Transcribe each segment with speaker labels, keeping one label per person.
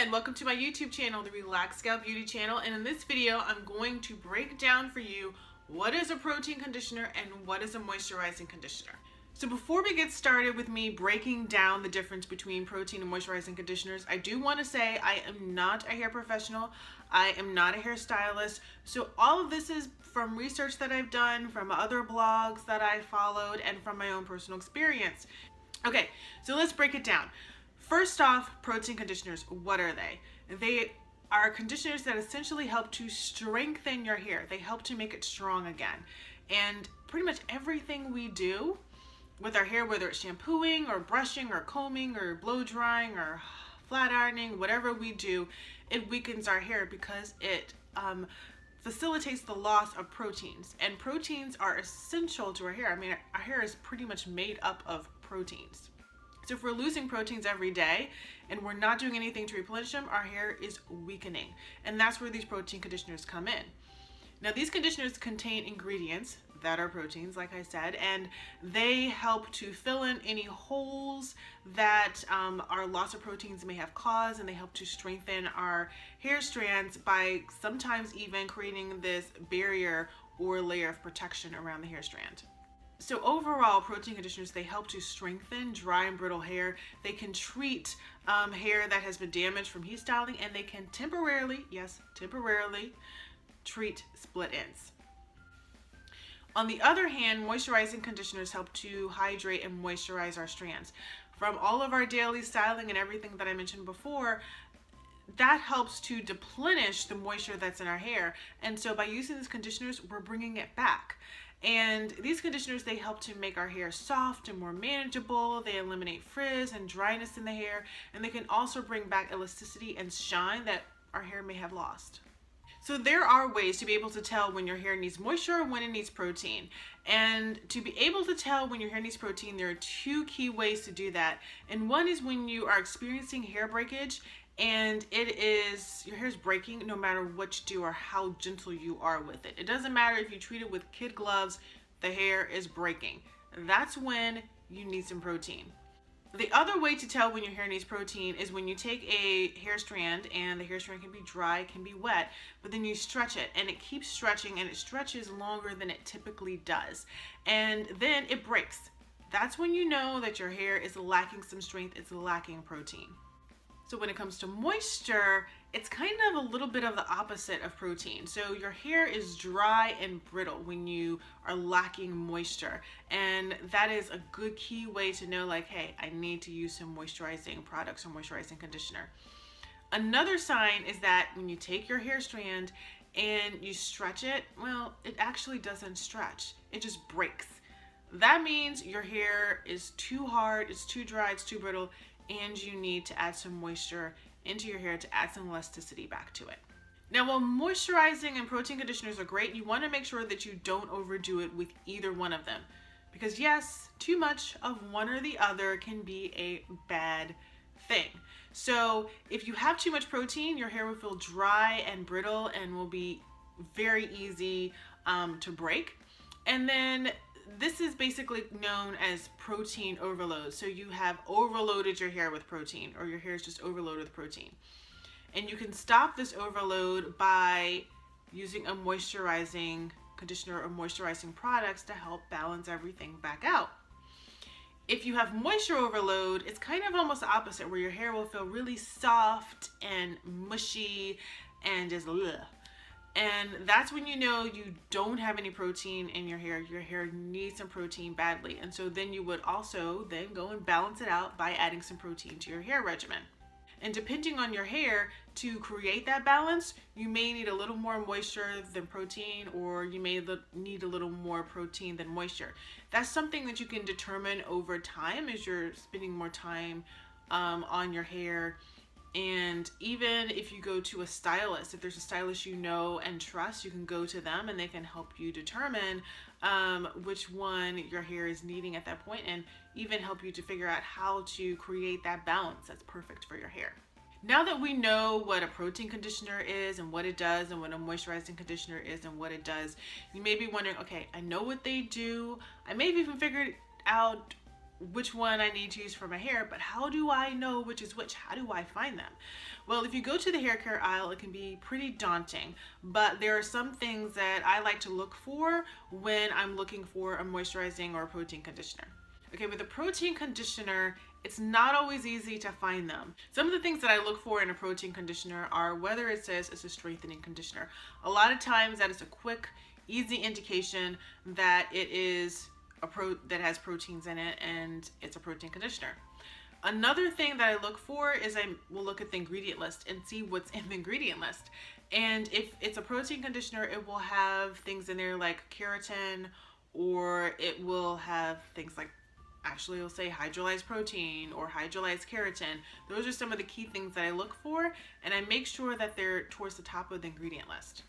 Speaker 1: and welcome to my YouTube channel, the Relaxed Gal Beauty channel. And in this video, I'm going to break down for you what is a protein conditioner and what is a moisturizing conditioner. So before we get started with me breaking down the difference between protein and moisturizing conditioners, I do want to say I am not a hair professional. I am not a hairstylist. So all of this is from research that I've done, from other blogs that I followed, and from my own personal experience. Okay, so let's break it down. First off, protein conditioners, what are they? They are conditioners that essentially help to strengthen your hair. They help to make it strong again. And pretty much everything we do with our hair, whether it's shampooing or brushing or combing or blow drying or flat ironing, whatever we do, it weakens our hair because it facilitates the loss of proteins. And proteins are essential to our hair. I mean, our hair is pretty much made up of proteins. So if we're losing proteins every day and we're not doing anything to replenish them, our hair is weakening. And that's where these protein conditioners come in. Now, these conditioners contain ingredients that are proteins, like I said, and they help to fill in any holes that our loss of proteins may have caused, and they help to strengthen our hair strands by sometimes even creating this barrier or layer of protection around the hair strand. So overall, protein conditioners, they help to strengthen dry and brittle hair. They can treat hair that has been damaged from heat styling, and they can temporarily, yes, temporarily, treat split ends. On the other hand, moisturizing conditioners help to hydrate and moisturize our strands. From all of our daily styling and everything that I mentioned before, that helps to deplenish the moisture that's in our hair. And so by using these conditioners, we're bringing it back. And these conditioners, they help to make our hair soft and more manageable. They eliminate frizz and dryness in the hair, and they can also bring back elasticity and shine that our hair may have lost. So there are ways to be able to tell when your hair needs moisture or when it needs protein. And to be able to tell when your hair needs protein, there are two key ways to do that. And one is when you are experiencing hair breakage and your hair is breaking no matter what you do or how gentle you are with it. It doesn't matter if you treat it with kid gloves, the hair is breaking. That's when you need some protein. The other way to tell when your hair needs protein is when you take a hair strand, and the hair strand can be dry, can be wet, but then you stretch it and it keeps stretching and it stretches longer than it typically does. And then it breaks. That's when you know that your hair is lacking some strength, it's lacking protein. So when it comes to moisture, it's kind of a little bit of the opposite of protein. So your hair is dry and brittle when you are lacking moisture. And that is a good key way to know, like, hey, I need to use some moisturizing products or moisturizing conditioner. Another sign is that when you take your hair strand and you stretch it, well, it actually doesn't stretch. It just breaks. That means your hair is too hard, it's too dry, it's too brittle, and you need to add some moisture into your hair to add some elasticity back to it. Now, while moisturizing and protein conditioners are great, you want to make sure that you don't overdo it with either one of them. Because yes, too much of one or the other can be a bad thing. So if you have too much protein, your hair will feel dry and brittle and will be very easy to break. And then this is basically known as protein overload. So you have overloaded your hair with protein, or your hair is just overloaded with protein. And you can stop this overload by using a moisturizing conditioner or moisturizing products to help balance everything back out. If you have moisture overload, it's kind of almost the opposite, where your hair will feel really soft and mushy and just ugh. And that's when you know you don't have any protein in your hair. Your hair needs some protein badly. And so then you would also then go and balance it out by adding some protein to your hair regimen. And depending on your hair, to create that balance, you may need a little more moisture than protein, or you may need a little more protein than moisture. That's something that you can determine over time as you're spending more time on your hair. And even if you go to a stylist, if there's a stylist you know and trust, you can go to them and they can help you determine which one your hair is needing at that point, and even help you to figure out how to create that balance that's perfect for your hair. Now that we know what a protein conditioner is and what it does, and what a moisturizing conditioner is and what it does, you may be wondering, okay, I know what they do. I may have even figured out which one I need to use for my hair, but how do I know which is which? How do I find them? Well, if you go to the hair care aisle, it can be pretty daunting, but there are some things that I like to look for when I'm looking for a moisturizing or a protein conditioner. Okay, with a protein conditioner, it's not always easy to find them. Some of the things that I look for in a protein conditioner are whether it says it's a strengthening conditioner. A lot of times that is a quick, easy indication that it is that has proteins in it and it's a protein conditioner. Another thing that I look for is I will look at the ingredient list and see what's in the ingredient list. And if it's a protein conditioner, it will have things in there like keratin, or it will have things like, actually it'll say hydrolyzed protein or hydrolyzed keratin. Those are some of the key things that I look for, and I make sure that they're towards the top of the ingredient list.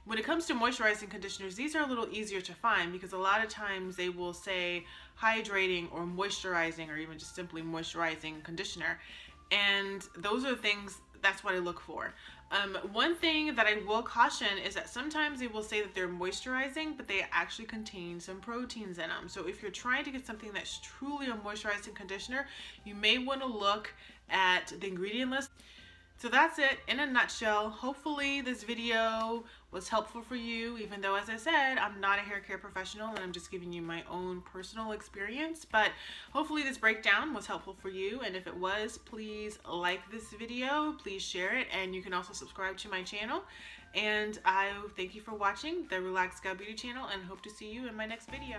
Speaker 1: When it comes to moisturizing conditioners, these are a little easier to find because a lot of times they will say hydrating or moisturizing or even just simply moisturizing conditioner. And those are things, that's what I look for. One thing that I will caution is that sometimes they will say that they're moisturizing, but they actually contain some proteins in them. So if you're trying to get something that's truly a moisturizing conditioner, you may want to look at the ingredient list. So that's it in a nutshell. Hopefully this video was helpful for you, even though, as I said, I'm not a hair care professional and I'm just giving you my own personal experience. But hopefully this breakdown was helpful for you. And if it was, please like this video, please share it, and you can also subscribe to my channel. And I thank you for watching the Relaxed Scalp Beauty channel and hope to see you in my next video.